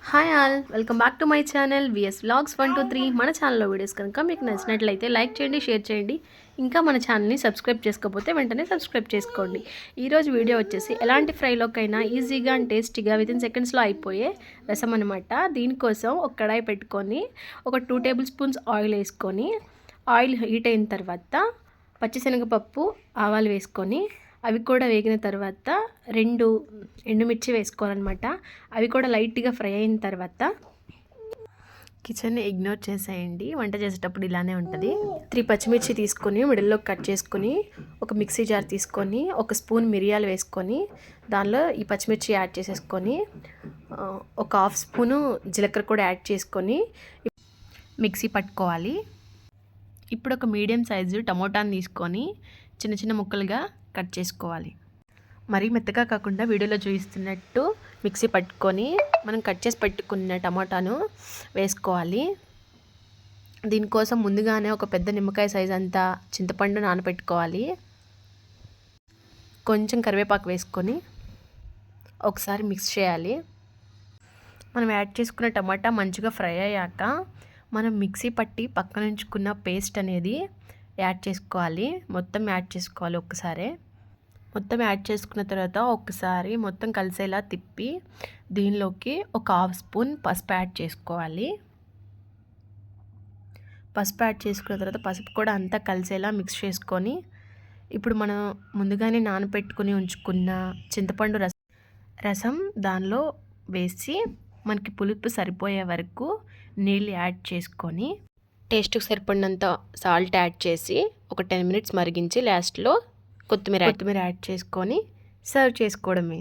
Hi all, welcome back to my channel VS vlogs 123. మన ఛానల్లో videos కనుక మీకు నచ్చినట్లయితే లైక్ చేయండి, షేర్ చేయండి. ఇంకా మన ఛానల్ని సబ్స్క్రైబ్ చేసుకోకపోతే వెంటనే సబ్స్క్రైబ్ చేసుకోండి. ఈరోజు వీడియో వచ్చేసి ఎలాంటి ఫ్రైలోకైనా ఈజీగా అండ్ టేస్టీగా వితిన్ సెకండ్స్లో అయిపోయే రసం అనమాట. దీనికోసం ఒక కడాయి పెట్టుకొని ఒక 2 టేబుల్ స్పూన్స్ ఆయిల్ వేసుకొని, ఆయిల్ హీట్ అయిన తర్వాత పచ్చిశనగపప్పు, ఆవాలు వేసుకొని అవి కూడా వేగిన తర్వాత 2 ఎండుమిర్చి వేసుకోవాలన్నమాట. అవి కూడా లైట్గా ఫ్రై అయిన తర్వాత కిచెన్ని ఇగ్నోర్ చేసేయండి, వంట చేసేటప్పుడు ఇలానే ఉంటుంది. 3 పచ్చిమిర్చి తీసుకొని మిడిల్లో కట్ చేసుకొని ఒక మిక్సీ జార్ తీసుకొని ఒక స్పూన్ మిరియాలు వేసుకొని దానిలో ఈ పచ్చిమిర్చి యాడ్ చేసేసుకొని ఒక హాఫ్ స్పూను జీలకర్ర కూడా యాడ్ చేసుకొని మిక్సీ పట్టుకోవాలి. ఇప్పుడు ఒక మీడియం సైజు టమోటాని తీసుకొని చిన్న చిన్న ముక్కలుగా కట్ చేసుకోవాలి. మరీ మెత్తగా కాకుండా వీడియోలో చూపిస్తున్నట్టు మిక్సీ పట్టుకొని మనం కట్ చేసి పెట్టుకున్న టమాటాను వేసుకోవాలి. దీనికోసం ముందుగానే ఒక పెద్ద నిమ్మకాయ సైజ్ అంతా చింతపండు నానబెట్టుకోవాలి. కొంచెం కరివేపాకు వేసుకొని ఒకసారి మిక్స్ చేయాలి. మనం యాడ్ చేసుకున్న టమాటా మంచిగా ఫ్రై అయ్యాక మనం మిక్సీ పట్టి పక్కన ఉంచుకున్న పేస్ట్ అనేది యాడ్ చేసుకోవాలి. మొత్తం యాడ్ చేసుకోవాలి. ఒక్కసారి మొత్తం యాడ్ చేసుకున్న తర్వాత ఒకసారి మొత్తం కలిసేలా తిప్పి దీనిలోకి ఒక హాఫ్ స్పూన్ పసుపు యాడ్ చేసుకోవాలి. పసుపు యాడ్ చేసుకున్న తర్వాత పసుపు కూడా అంతా కలిసేలా మిక్స్ చేసుకొని ఇప్పుడు మనం ముందుగానే నానబెట్టుకుని ఉంచుకున్న చింతపండు రసం దానిలో వేసి మనకి పులుపు సరిపోయే వరకు నీళ్ళు యాడ్ చేసుకొని టేస్ట్కి సరిపడినంత సాల్ట్ యాడ్ చేసి ఒక 10 మినిట్స్ మరిగించి లాస్ట్లో కొత్తిమీర యాడ్ చేసుకొని సర్వ్ చేసుకోవడమే.